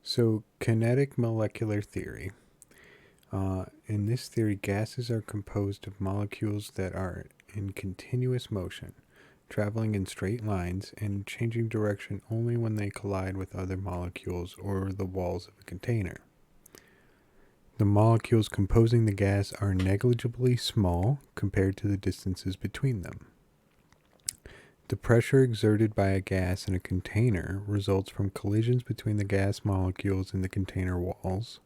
So, kinetic molecular theory. In this theory, gases are composed of molecules that are in continuous motion, traveling in straight lines and changing direction only when they collide with other molecules or the walls of a container. The molecules composing the gas are negligibly small compared to the distances between them. The pressure exerted by a gas in a container results from collisions between the gas molecules in the container walls.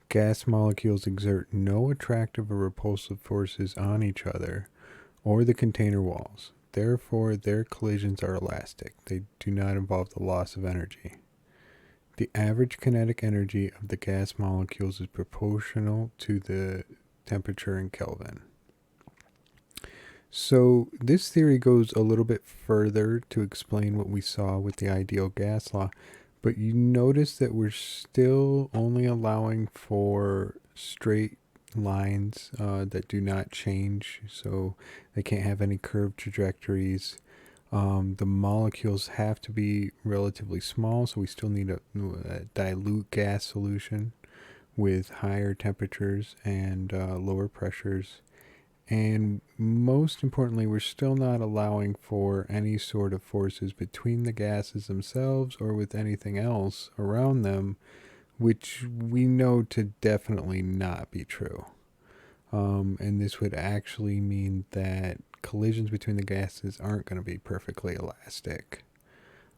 Gas molecules exert no attractive or repulsive forces on each other or the container walls. Therefore, their collisions are elastic. They do not involve the loss of energy. The average kinetic energy of the gas molecules is proportional to the temperature in Kelvin. So, this theory goes a little bit further to explain what we saw with the ideal gas law, but you notice that we're still only allowing for straight lines that do not change, so they can't have any curved trajectories. The molecules have to be relatively small, so we still need a dilute gas solution with higher temperatures and lower pressures. And most importantly, we're still not allowing for any sort of forces between the gases themselves or with anything else around them, which we know to definitely not be true. And this would actually mean that collisions between the gases aren't going to be perfectly elastic.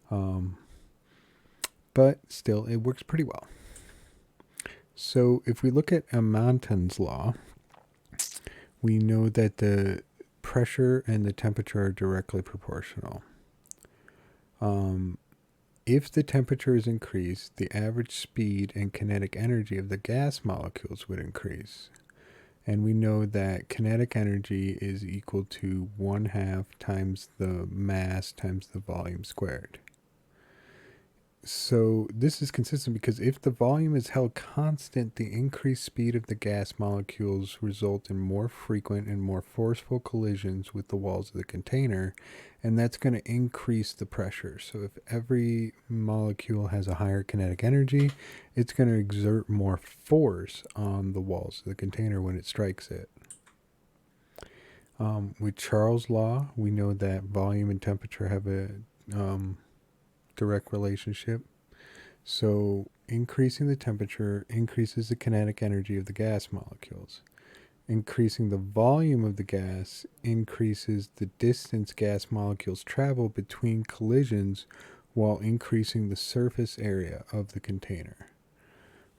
But still, it works pretty well. So if we look at Amanton's law, we know that the pressure and the temperature are directly proportional. If the temperature is increased, the average speed and kinetic energy of the gas molecules would increase. And we know that kinetic energy is equal to 1/2 times the mass times the volume squared. So this is consistent because if the volume is held constant, the increased speed of the gas molecules result in more frequent and more forceful collisions with the walls of the container, and that's going to increase the pressure. So if every molecule has a higher kinetic energy, it's going to exert more force on the walls of the container when it strikes it. With Charles' law, we know that volume and temperature have a direct relationship. So increasing the temperature increases the kinetic energy of the gas molecules. Increasing the volume of the gas increases the distance gas molecules travel between collisions while increasing the surface area of the container.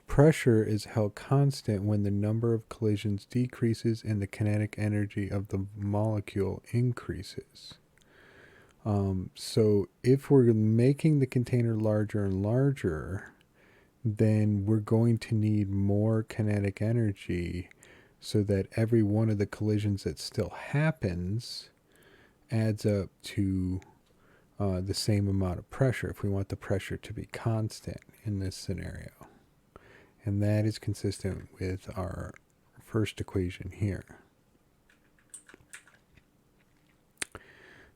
Pressure is held constant when the number of collisions decreases and the kinetic energy of the molecule increases. So if we're making the container larger and larger, then we're going to need more kinetic energy so that every one of the collisions that still happens adds up to the same amount of pressure if we want the pressure to be constant in this scenario. And that is consistent with our first equation here.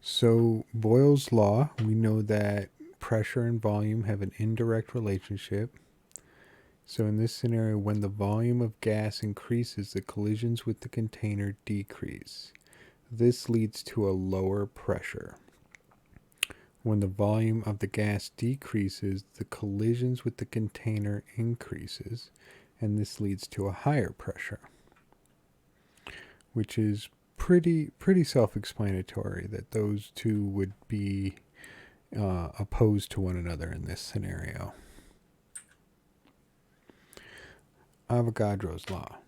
So Boyle's law, we know that pressure and volume have an indirect relationship. So in this scenario, when the volume of gas increases, the collisions with the container decrease. This leads to a lower pressure. When the volume of the gas decreases, the collisions with the container increases, and this leads to a higher pressure, which is pretty self-explanatory that those two would be opposed to one another in this scenario. Avogadro's law.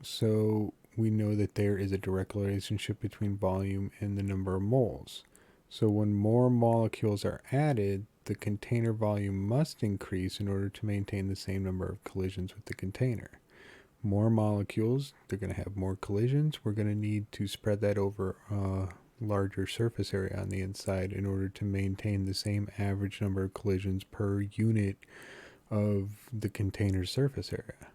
So we know that there is a direct relationship between volume and the number of moles. So when more molecules are added, the container volume must increase in order to maintain the same number of collisions with the container. More molecules, they're going to have more collisions. We're going to need to spread that over a larger surface area on the inside in order to maintain the same average number of collisions per unit of the container's surface area.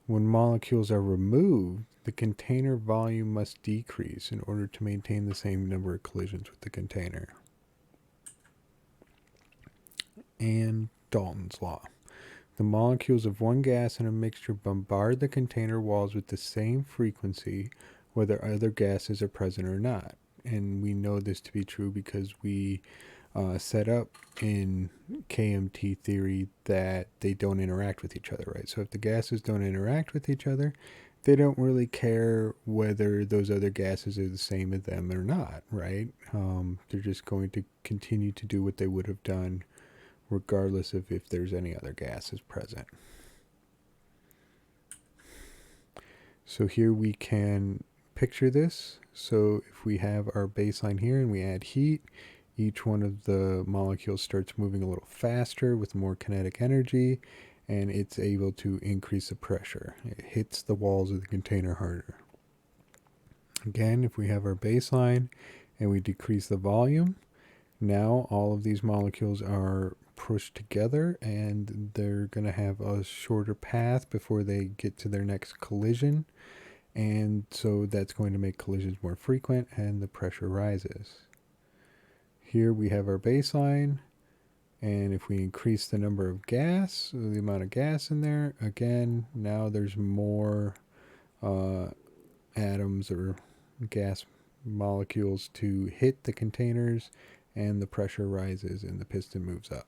When molecules are removed, the container volume must decrease in order to maintain the same number of collisions with the container. And Dalton's law. The molecules of one gas in a mixture bombard the container walls with the same frequency whether other gases are present or not. And we know this to be true because we set up in KMT theory that they don't interact with each other, right? So if the gases don't interact with each other, they don't really care whether those other gases are the same as them or not, right? They're just going to continue to do what they would have done regardless of if there's any other gases present. So here we can picture this. So if we have our baseline here and we add heat, each one of the molecules starts moving a little faster with more kinetic energy, and it's able to increase the pressure. It hits the walls of the container harder. Again, if we have our baseline and we decrease the volume, now all of these molecules are pushed together and they're going to have a shorter path before they get to their next collision. And so that's going to make collisions more frequent and the pressure rises. Here we have our baseline, and if we increase the number of gas, the amount of gas in there, again, now there's more atoms or gas molecules to hit the containers, and the pressure rises and the piston moves up.